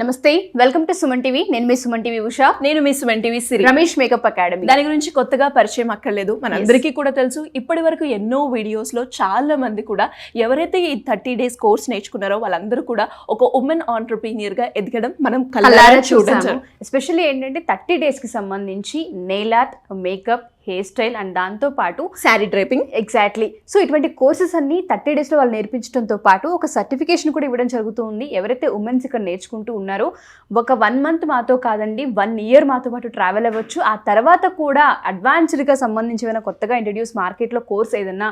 నమస్తే, welcome to Suman TV. నేను మీ Suman TV Usha. నేను మీ సుమన్ టీవీ సిరి. రమేష్ మేకప్ అకాడమీ దాని గురించి కొత్తగా పరిచయం అక్కర్లేదు, మనందరికీ కూడా తెలుసు. ఇప్పటి వరకు ఎన్నో వీడియోస్ లో చాలా మంది కూడా ఎవరైతే ఈ 30 days కోర్స్ నేర్చుకున్నారో వాళ్ళందరూ కూడా ఒక ఉమెన్ ఆంటర్‌ప్రీనియర్ గా ఎదగడం మనం కళ్ళారా చూడొచ్చు. ఎస్పెషల్లీ ఏంటంటే 30 days కి సంబంధించి nail art, makeup, hair style and దాంతో పాటు శారీ డ్రైపింగ్. ఎగ్జాక్ట్లీ. సో ఇటువంటి కోర్సెస్ అన్ని 30 days లో వాళ్ళు నేర్పించడంతో పాటు ఒక సర్టిఫికేషన్ కూడా ఇవ్వడం జరుగుతుంది. ఎవరైతే ఉమెన్స్ ఇక్కడ నేర్చుకుంటూ ఉన్నారో ఒక 1 month మాతో కాదండి, 1 year మాతో పాటు ట్రావెల్ అవ్వచ్చు. ఆ తర్వాత కూడా అడ్వాన్స్డ్గా సంబంధించి ఏమైనా కొత్తగా ఇంట్రడ్యూస్ మార్కెట్లో కోర్స్ ఏదైనా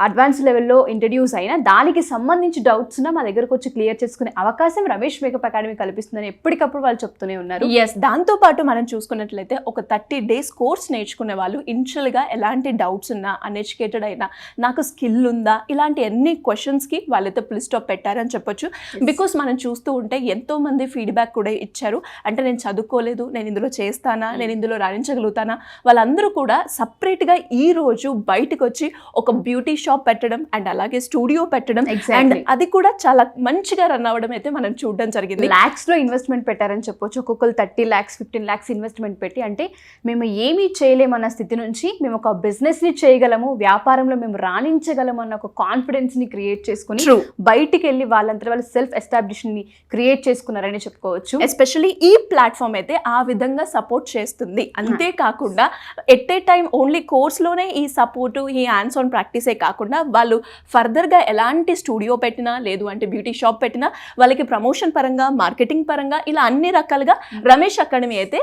అడ్వాన్స్ లెవెల్లో ఇంట్రడ్యూస్ అయినా దానికి సంబంధించి డౌట్స్ ఉన్నా మా దగ్గరకు వచ్చి క్లియర్ చేసుకునే అవకాశం రమేష్ మేకప్ అకాడమీ కల్పిస్తుందని ఎప్పటికప్పుడు వాళ్ళు చెప్తూనే ఉన్నారు. ఎస్, దాంతో పాటు మనం చూసుకున్నట్లయితే ఒక 30 days కోర్స్ నేర్చుకునే వాళ్ళు ఇనిషియల్గా ఎలాంటి డౌట్స్ ఉన్నా, అన్ఎడ్యుకేటెడ్ అయినా, నాకు స్కిల్ ఉందా, ఇలాంటి ఎన్ని క్వశ్చన్స్కి వాళ్ళైతే ఫుల్ స్టాప్ పెట్టారని చెప్పొచ్చు. బికాస్ మనం చూస్తూ ఉంటే ఎంతో మంది ఫీడ్బ్యాక్ కూడా ఇచ్చారు. అంటే నేను చదువుకోలేదు, నేను ఇందులో చేస్తానా, నేను ఇందులో రాణించగలుగుతానా, వాళ్ళందరూ కూడా సపరేట్గా ఈ రోజు బయటకు వచ్చి ఒక బ్యూటీ షాప్ పెట్టడం అండ్ అలాగే స్టూడియో పెట్టడం అండ్ అది కూడా చాలా మంచిగా రన్ అవ్వడం అయితే మనం చూడడం జరిగింది. లాక్స్ లో ఇన్వెస్ట్మెంట్ పెట్టారని చెప్పొచ్చు. ఒక్కొక్కరు 30 lakhs 15 lakhs ఇన్వెస్ట్మెంట్ పెట్టి, అంటే మేము ఏమీ చేయలేమన్న స్థితి నుంచి మేము ఒక బిజినెస్ ని చేయగలము, వ్యాపారంలో మేము రాణించగలము అన్న ఒక కాన్ఫిడెన్స్ ని క్రియేట్ చేసుకుని బయటికి వెళ్ళి వాళ్ళంతా వాళ్ళు సెల్ఫ్ ఎస్టాబ్లిష్ ని క్రియేట్ చేసుకున్నారని చెప్పుకోవచ్చు. ఎస్పెషల్లీ ఈ ప్లాట్ఫామ్ అయితే ఆ విధంగా సపోర్ట్ చేస్తుంది. అంతేకాకుండా ఎట్ ఏ టైం ఓన్లీ కోర్స్లోనే ఈ సపోర్టు, ఈ హ్యాండ్స్ ఆన్ ప్రాక్టీసే కాకుండా వాళ్ళు ఫర్దర్గా ఎలాంటి స్టూడియో పెట్టినా, లేదు అంటే బ్యూటీ షాప్ పెట్టినా, వాళ్ళకి ప్రమోషన్ పరంగా, మార్కెటింగ్ పరంగా ఇలా అన్ని రకాలుగా రమేష్ అకాడమీ అయితే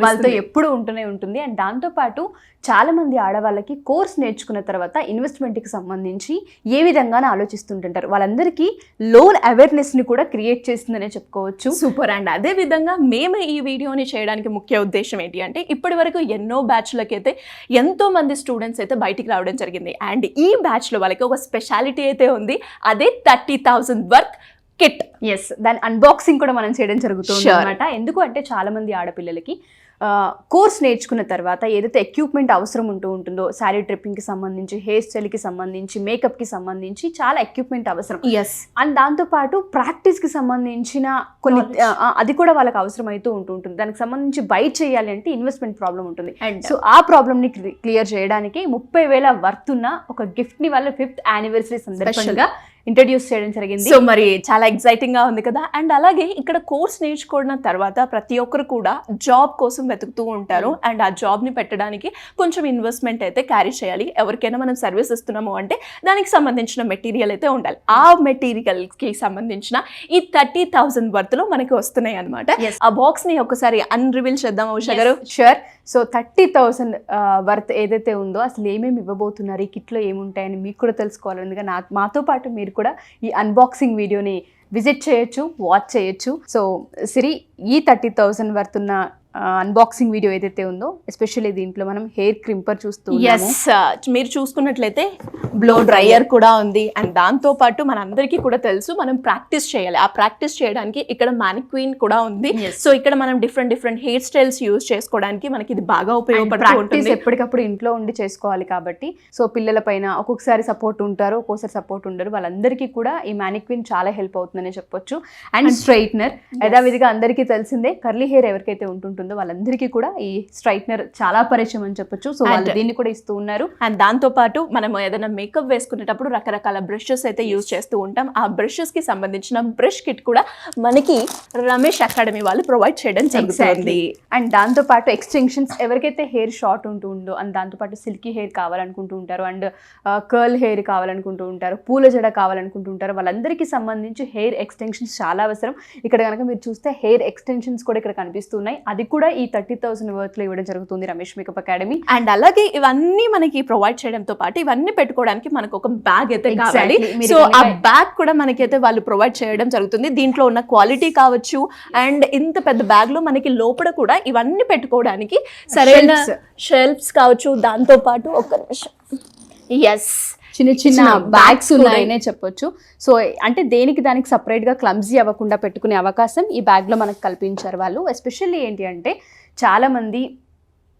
వాళ్ళతో ఎప్పుడు ఉంటూనే ఉంటుంది. అండ్ దాంతోపాటు చాలా మంది ఆడవాళ్ళకి కోర్స్ నేర్చుకున్న తర్వాత ఇన్వెస్ట్మెంట్కి సంబంధించి ఏ విధంగా ఆలోచిస్తుంటుంటారు. వాళ్ళందరికీ లోన్ అవేర్నెస్ని కూడా క్రియేట్ చేస్తుందనే చెప్పుకోవచ్చు. సూపర్. అండ్ అదే విధంగా మేము ఈ వీడియోని చేయడానికి ముఖ్య ఉద్దేశం ఏంటి అంటే, ఇప్పటి వరకు ఎన్నో బ్యాచ్లకి అయితే ఎంతో మంది స్టూడెంట్స్ అయితే బయటికి రావడం జరిగింది. అండ్ ఈ బ్యాచ్లో వాళ్ళకి ఒక స్పెషాలిటీ అయితే ఉంది, అదే 30,000 వర్క్ కిట్. ఎస్, దాని అన్బాక్సింగ్ కూడా మనం చేయడం జరుగుతుంది అనమాట. ఎందుకు అంటే చాలా మంది ఆడపిల్లలకి కోర్స్ నేర్చుకున్న తర్వాత ఏదైతే ఎక్విప్మెంట్ అవసరం ఉంటుందో, శారీ ట్రిప్పింగ్కి సంబంధించి, హెయిర్ స్టైల్కి సంబంధించి, మేకప్కి సంబంధించి చాలా ఎక్విప్మెంట్ అవసరం. ఎస్, అండ్ దాంతోపాటు ప్రాక్టీస్కి సంబంధించిన కొన్ని అది కూడా వాళ్ళకి అవసరం అవుతూ ఉంటుంది. దానికి సంబంధించి బై చేయాలి అంటే ఇన్వెస్ట్మెంట్ ప్రాబ్లం ఉంటుంది. సో ఆ ప్రాబ్లమ్ని క్లియర్ చేయడానికి 30,000 వర్త్ ఉన్న ఒక గిఫ్ట్ని వాళ్ళు 5th anniversary సందర్భంగా ఇంట్రడ్యూస్ చేయడం జరిగింది. సో మరి చాలా ఎక్సైటింగ్ గా ఉంది కదా. అండ్ అలాగే ఇక్కడ కోర్స్ నేర్చుకున్న తర్వాత ప్రతి ఒక్కరు కూడా జాబ్ కోసం వెతుకుతూ ఉంటారు. అండ్ ఆ జాబ్ ని పెట్టడానికి కొంచెం ఇన్వెస్ట్మెంట్ అయితే క్యారీ చేయాలి. ఎవరికైనా మనం సర్వీస్ ఇస్తున్నాము అంటే దానికి సంబంధించిన మెటీరియల్ అయితే ఉండాలి. ఆ మెటీరియల్ కి సంబంధించిన ఈ 30,000 వర్త్ లో మనకి వస్తున్నాయి అనమాట. ఆ బాక్స్ ని ఒకసారి అన్రివీల్ చేద్దాం ఉషా గారు. షూర్. సో 30,000 వర్త్ ఏదైతే ఉందో అసలు ఏమేమి ఇవ్వబోతున్నారు, ఈ కిట్లో ఏముంటాయని మీకు కూడా తెలుసుకోవాలని మాతో పాటు మీరు కూడా ఈ అన్బాక్సింగ్ వీడియోని విజిట్ చేయొచ్చు, వాచ్ చేయొచ్చు. సో సిరి, ఈ 30,000 వర్త్ ఉన్న అన్బాక్సింగ్ వీడియో ఏదైతే ఉందో, ఎస్పెషల్లీ దీంట్లో మనం హెయిర్ క్రింపర్ చూస్తూ, మీరు చూసుకున్నట్లయితే బ్లో డ్రైయర్ కూడా ఉంది. అండ్ దాంతో పాటు మనందరికీ కూడా తెలుసు మనం ప్రాక్టీస్ చేయాలి. ఆ ప్రాక్టీస్ చేయడానికి ఇక్కడ మానిక్వీన్ కూడా ఉంది. సో ఇక్కడ మనం డిఫరెంట్ హెయిర్ స్టైల్స్ యూజ్ చేసుకోవడానికి మనకి ఇది బాగా ఉపయోగపడుతుంది. ఎప్పటికప్పుడు ఇంట్లో ఉండి చేసుకోవాలి కాబట్టి, సో పిల్లల పైన ఒక్కొక్కసారి సపోర్ట్ ఉంటారు, ఒక్కొక్కసారి సపోర్ట్ ఉండరు, వాళ్ళందరికీ కూడా ఈ మానిక్వీన్ చాలా హెల్ప్ అవుతుందనే చెప్పొచ్చు. అండ్ స్ట్రైట్నర్, యథావిధిగా అందరికీ తెలిసిందే, కర్లీ హెయిర్ ఎవరికైతే ఉంటుందో వాళ్ళందరికీ కూడా ఈ స్ట్రైట్నర్ చాలా పరిచయం అని చెప్పొచ్చు. సో వాళ్ళు దీన్ని కూడా ఇస్తూ ఉన్నారు. అండ్ దాంతో పాటు మనం ఏదైనా మేకప్ వేసుకునేటప్పుడు రకరకాల బ్రషెస్ అయితే యూజ్ చేస్తూ ఉంటాం. ఆ బ్రషెస్ కి సంబంధించిన బ్రష్ కిట్ కూడా మనకి రమేష్ అకాడమీ వాళ్ళు ప్రొవైడ్ చేయడం జరుగుతుంది. అండ్ దాంతో పాటు ఎక్స్టెన్షన్స్, ఎవరికైతే హెయిర్ షార్ట్ ఉంటుందో అండ్ దాంతో పాటు సిల్కీ హెయిర్ కావాలనుకుంటూ ఉంటారు, అండ్ కర్ల్ హెయిర్ కావాలనుకుంటూ ఉంటారు, పూల జడ కావాలనుకుంటూ ఉంటారు, వాళ్ళందరికీ సంబంధించి హెయిర్ ఎక్స్టెన్షన్స్ చాలా అవసరం. ఇక్కడ కనుక మీరు చూస్తే హెయిర్ ఎక్స్టెన్షన్స్ కూడా ఇక్కడ కనిపిస్తున్నాయి. అది కూడా ఈ 30,000 వర్త్ లో ఇవ్వడం జరుగుతుంది రమేష్ మేకప్ అకాడమీ. అండ్ అలాగే ఇవన్నీ మనకి ప్రొవైడ్ చేయడంతో పాటు ఇవన్నీ పెట్టుకోవడానికి మనకు ఒక బ్యాగ్ అయితే కావాలి. సో ఆ బ్యాగ్ కూడా మనకైతే వాళ్ళు ప్రొవైడ్ చేయడం జరుగుతుంది. దీంట్లో ఉన్న క్వాలిటీ కావచ్చు, అండ్ ఇంత పెద్ద బ్యాగ్ లో మనకి లోపల కూడా ఇవన్నీ పెట్టుకోవడానికి సరైన షెల్ఫ్స్ కావచ్చు. దాంతో పాటు ఒక నిమిషం, ఎస్, చిన్న బ్యాగ్స్ ఉన్నాయనే చెప్పొచ్చు. సో అంటే దేనికి దానికి సపరేట్గా క్లమ్జీ అవ్వకుండా పెట్టుకునే అవకాశం ఈ బ్యాగ్లో మనకు కల్పించారు వాళ్ళు. ఎస్పెషల్లీ ఏంటి అంటే చాలామంది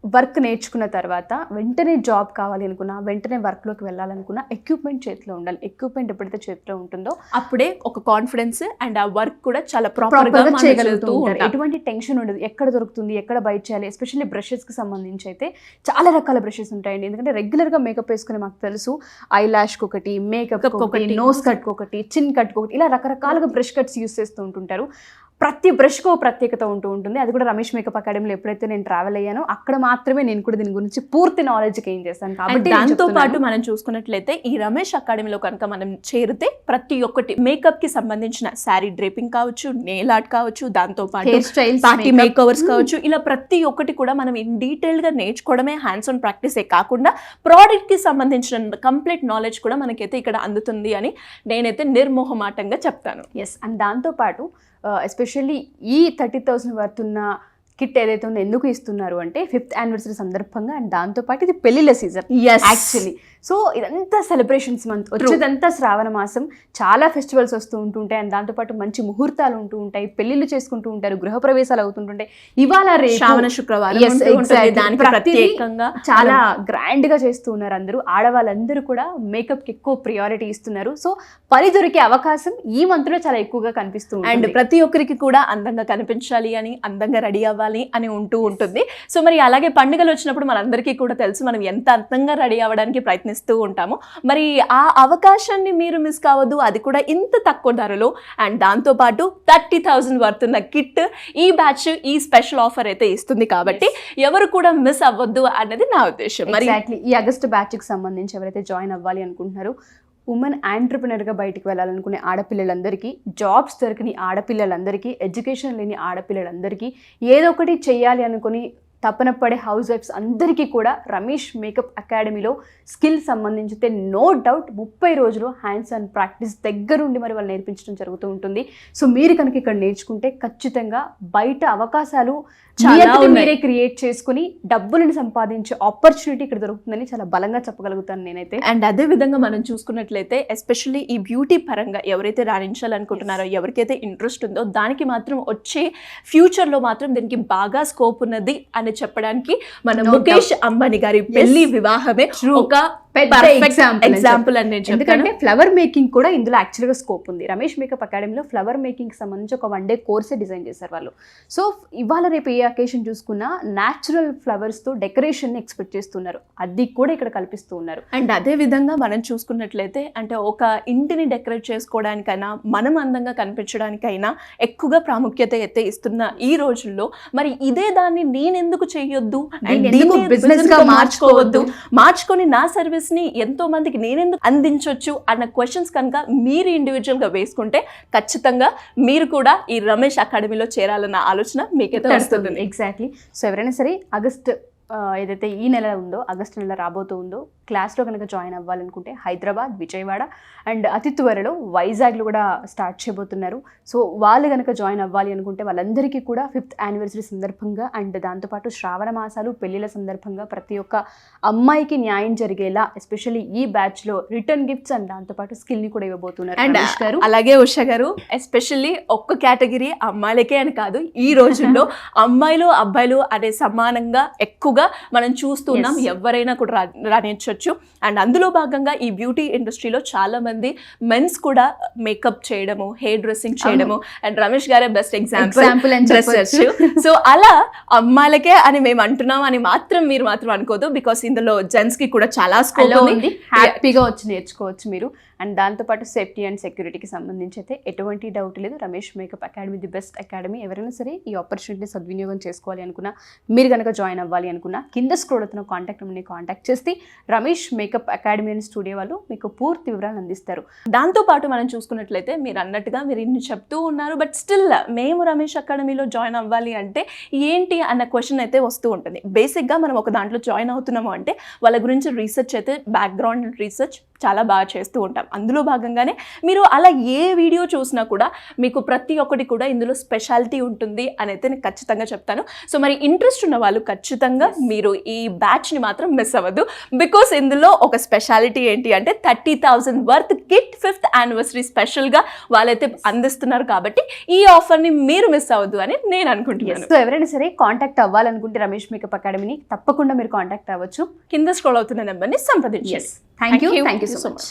వర్క్ నేర్చుకున్న తర్వాత వెంటనే జాబ్ కావాలి అనుకున్నా, వెంటనే వర్క్లోకి వెళ్ళాలనుకున్నా ఎక్విప్మెంట్ చేతిలో ఉండాలి. ఎక్విప్మెంట్ ఎప్పుడైతే చేతిలో ఉంటుందో అప్పుడే ఒక కాన్ఫిడెన్స్ అండ్ ఆ వర్క్ కూడా చాలా ప్రాపర్గా ప్రాపర్గా చేయగలుగుతూ ఉంటారు. ఎటువంటి టెన్షన్ ఉండదు, ఎక్కడ దొరుకుతుంది, ఎక్కడ బయట చేయాలి. ఎస్పెషల్లీ బ్రషెస్కి సంబంధించి అయితే చాలా రకాల బ్రషెస్ ఉంటాయండి. ఎందుకంటే రెగ్యులర్గా మేకప్ వేసుకుని మాకు తెలుసు, ఐ ల్యాష్కి ఒకటి, మేకప్ ఒకటి, నోస్ కట్కి ఒకటి, చిన్ కట్కి ఒకటి, ఇలా రకరకాలుగా బ్రష్ కట్స్ యూస్ చేస్తూ ఉంటుంటారు. ప్రతి బ్రష్కు ప్రత్యేకత ఉంటూ ఉంటుంది. అది కూడా రమేష్ మేకప్ అకాడమీలో ఎప్పుడైతే నేను ట్రావెల్ అయ్యానో అక్కడ మాత్రమే నేను కూడా దీని గురించి పూర్తి నాలెడ్జ్ గెయిన్ చేస్తాను. కాబట్టి దాంతో పాటు మనం చూసుకున్నట్లయితే ఈ రమేష్ అకాడమీలో కనుక మనం చేరితే ప్రతి ఒక్కటి మేకప్ కి సంబంధించిన శారీ డ్రేపింగ్ కావచ్చు, నెయిల్ ఆర్ట్ కావచ్చు, దాంతో పాటు హెయిర్ స్టైల్స్, పార్టీ మేకవర్స్ కావచ్చు, ఇలా ప్రతి ఒక్కటి కూడా మనం ఇన్ డీటెయిల్ గా నేర్చుకోవడమే హ్యాండ్స్ ఆన్ ప్రాక్టీసే కాకుండా ప్రోడక్ట్ కి సంబంధించిన కంప్లీట్ నాలెడ్జ్ కూడా మనకైతే ఇక్కడ అందుతుంది అని నేనైతే నిర్మోహమాటంగా చెప్తాను. ఎస్, అండ్ దాంతోపాటు ఎస్పెషల్లీ ఈ 30,000 వర్త్ ఉన్న కిట్ ఏదైతే ఉందో ఎందుకు ఇస్తున్నారు అంటే 5th యానివర్సరీ సందర్భంగా, అండ్ దాంతోపాటు ఇది పెళ్లిళ్ళ సీజన్ యాక్చువల్లీ. సో ఇదంతా సెలబ్రేషన్స్ మంత్, వచ్చేదంతా శ్రావణ మాసం, చాలా ఫెస్టివల్స్ వస్తూ ఉంటుంటాయి. అండ్ దాంతోపాటు మంచి ముహూర్తాలు ఉంటూ ఉంటాయి, పెళ్లిళ్ళు చేసుకుంటూ ఉంటారు, గృహప్రవేశాలు అవుతుంటుంటాయి. ఇవాళ శ్రావణ శుక్రవారం ప్రత్యేకంగా చాలా గ్రాండ్ గా చేస్తూ ఉన్నారు అందరూ. ఆడవాళ్ళందరూ కూడా మేకప్ కి ఎక్కువ ప్రియారిటీ ఇస్తున్నారు. సో పని దొరికే అవకాశం ఈ మంత్ లో చాలా ఎక్కువగా కనిపిస్తూ ఉంటుంది. అండ్ ప్రతి ఒక్కరికి కూడా అందంగా కనిపించాలి అని, అందంగా రెడీ అవ్వాలి అని ఉంటూ ఉంటుంది. సో మరి అలాగే పండుగలు వచ్చినప్పుడు మనందరికీ కూడా తెలుసు మనం ఎంత అందంగా రెడీ అవ్వడానికి ప్రయత్నిస్తూ ఉంటాము. మరి ఆ అవకాశాన్ని మీరు మిస్ కావద్దు, అది కూడా ఇంత తక్కువ ధరలో. అండ్ దాంతోపాటు 30,000 వర్త్ ఉన్న కిట్ ఈ బ్యాచ్ ఈ స్పెషల్ ఆఫర్ అయితే ఇస్తుంది. కాబట్టి ఎవరు కూడా మిస్ అవ్వద్దు అన్నది నా ఉద్దేశం. మరి ఈ ఆగస్ట్ బ్యాచ్ కి సంబంధించి ఎవరైతే జాయిన్ అవ్వాలి అనుకుంటున్నారో, ఉమెన్ ఆంటర్ప్రినర్గా బయటికి వెళ్ళాలనుకునే ఆడపిల్లలందరికీ, జాబ్స్ దొరికిన ఆడపిల్లలందరికీ, ఎడ్యుకేషన్ లేని ఆడపిల్లలందరికీ, ఏదో ఒకటి చెయ్యాలి అనుకుని తపన పడే హౌస్ వైఫ్స్ అందరికీ కూడా రమేష్ మేకప్ అకాడమీలో స్కిల్ సంబంధించితే నో డౌట్ 30 రోజులు హ్యాండ్స్ ఆన్ ప్రాక్టీస్ దగ్గరుండి మరి వాళ్ళు నేర్పించడం జరుగుతూ ఉంటుంది. సో మీరు కనుక ఇక్కడ నేర్చుకుంటే ఖచ్చితంగా బయట అవకాశాలు మీరే క్రియేట్ చేసుకుని డబ్బులను సంపాదించే ఆపర్చునిటీ ఇక్కడ దొరుకుతుందని చాలా బలంగా చెప్పగలుగుతాను నేనైతే. అండ్ అదే విధంగా మనం చూసుకున్నట్లయితే ఎస్పెషల్లీ ఈ బ్యూటీ పరంగా ఎవరైతే రాణించాలనుకుంటున్నారో, ఎవరికైతే ఇంట్రెస్ట్ ఉందో దానికి మాత్రం వచ్చే ఫ్యూచర్లో మాత్రం దీనికి బాగా స్కోప్ ఉన్నది అని చెప్పడానికి మన ముఖేష్ అంబానీ గారి పెళ్లి వివాహమే ఒక పెద్ద ఎగ్జాంపుల్ అని నేను. ఎందుకంటే ఫ్లవర్ మేకింగ్ కూడా ఇందులో యాక్చువల్గా స్కోప్ ఉంది. రమేష్ మేకప్ అకాడమీలో ఫ్లవర్ మేకింగ్ సంబంధించి ఒక 1 day కోర్సే డిజైన్ చేశారు వాళ్ళు. సో ఇవాళ రేపు ఏ అకేషన్ చూసుకున్నా న్యాచురల్ ఫ్లవర్స్తో డెకరేషన్ ఎక్స్పెక్ట్ చేస్తున్నారు, అది కూడా ఇక్కడ కల్పిస్తూ ఉన్నారు. అండ్ అదే విధంగా మనం చూసుకున్నట్లయితే అంటే ఒక ఇంటిని డెకరేట్ చేసుకోవడానికైనా, మనం అందంగా కనిపించడానికైనా ఎక్కువగా ప్రాముఖ్యత అయితే ఇస్తున్న ఈ రోజుల్లో మరి ఇదే దాన్ని నేనెందుకు చేయొద్దు, బిజినెస్ గా మార్చుకొని నా సర్వీస్ ని ఎంతో మందికి నేనెందుకు అందించవచ్చు అన్న క్వశ్చన్స్ కనుక మీరు ఇండివిజువల్ గా వేసుకుంటే ఖచ్చితంగా మీరు కూడా ఈ రమేష్ అకాడమీలో చేరాలన్న ఆలోచన మీకైతే వస్తుంది. ఎగ్జాక్ట్లీ. సో ఎవరైనా సరే ఆగస్ట్ ఏదైతే ఈ నెల ఉందో, ఆగస్టు నెల రాబోతూ ఉందో, క్లాస్లో కనుక జాయిన్ అవ్వాలనుకుంటే హైదరాబాద్, విజయవాడ అండ్ అతి త్వరలో వైజాగ్లో కూడా స్టార్ట్ చేయబోతున్నారు. సో వాళ్ళు కనుక జాయిన్ అవ్వాలి అనుకుంటే వాళ్ళందరికీ కూడా 5th యానివర్సరీ సందర్భంగా అండ్ దాంతోపాటు శ్రావణ మాసాలు, పెళ్లిళ్ళ సందర్భంగా ప్రతి ఒక్క అమ్మాయికి న్యాయం జరిగేలా ఎస్పెషల్లీ ఈ బ్యాచ్లో రిటర్న్ గిఫ్ట్స్ అండ్ దాంతోపాటు స్కిల్ని కూడా ఇవ్వబోతున్నారు. అండ్ అలాగే ఉషా గారు ఎస్పెషల్లీ ఒక్క కేటగిరీ అమ్మాయిలకే అని కాదు, ఈ రోజుల్లో అమ్మాయిలు అబ్బాయిలు అనే సమానంగా ఎక్కువగా మనం చూస్తున్నాం. ఎవరైనా కూడా రానిచ్చొచ్చు. అండ్ అందులో భాగంగా ఈ బ్యూటీ ఇండస్ట్రీలో చాలా మంది మెన్స్ కూడా మేకప్ చేయడము, హెయిర్ డ్రెస్సింగ్ చేయడము, అండ్ రమేష్ గారే బెస్ట్ ఎగ్జాంపుల్ సో అలా అమ్మాయిలకే అని మేము అంటున్నాం అని మీరు మాత్రం అనుకోదు. బికాస్ ఇందులో జెంట్స్ కి కూడా చాలా స్కోప్ ఉంది, హ్యాపీగా వచ్చి నేర్చుకోవచ్చు మీరు. అండ్ దాంతోపాటు సేఫ్టీ అండ్ సెక్యూరిటీకి సంబంధించి అయితే ఎటువంటి డౌట్ లేదు. Ramesh makeup academy the best academy. ఎవరైనా సరే ఈ ఆపర్చునిటీని సద్వినియోగం చేసుకోవాలి అనుకున్నా, మీరు కనుక జాయిన్ అవ్వాలి అనుకున్నా కింద స్క్రోల్ అవుతున్న కాంటాక్ట్ నెంబర్ని కాంటాక్ట్ చేస్తే రమేష్ మేకప్ అకాడమీ అని స్టూడియో వాళ్ళు మీకు పూర్తి వివరాలు అందిస్తారు. దాంతోపాటు మనం చూసుకున్నట్లయితే మీరు అన్నట్టుగా మీరు ఇన్ని చెప్తూ ఉన్నారు, బట్ స్టిల్ మేము రమేష్ అకాడమీలో జాయిన్ అవ్వాలి అంటే ఏంటి అన్న క్వశ్చన్ అయితే వస్తూ ఉంటుంది. బేసిక్గా మనం ఒక దాంట్లో జాయిన్ అవుతున్నాము అంటే వాళ్ళ గురించి రీసెర్చ్ అయితే, బ్యాక్గ్రౌండ్ రీసెర్చ్ చాలా బాగా చేస్తూ ఉంటాం. అందులో భాగంగానే మీరు అలా ఏ వీడియో చూసినా కూడా మీకు ప్రతి ఒక్కటి కూడా ఇందులో స్పెషాలిటీ ఉంటుంది అని అయితే నేను ఖచ్చితంగా చెప్తాను. సో మరి ఇంట్రెస్ట్ ఉన్న వాళ్ళు ఖచ్చితంగా మీరు ఈ బ్యాచ్ని మాత్రం మిస్ అవ్వద్దు. బికాస్ ఇందులో ఒక స్పెషాలిటీ ఏంటి అంటే 30,000 వర్త్ కిట్ 5th యానివర్సరీ స్పెషల్గా వాళ్ళైతే అందిస్తున్నారు. కాబట్టి ఈ ఆఫర్ని మీరు మిస్ అవ్వద్దు అని నేను అనుకుంటున్నాను. సో ఎవరైనా సరే కాంటాక్ట్ అవ్వాలనుకుంటే రమేష్ మేకప్ అకాడమీని తప్పకుండా మీరు కాంటాక్ట్ అవ్వచ్చు. కింద స్క్రోల్ అవుతున్న నెంబర్ని సంప్రదించండి. Thank you so much.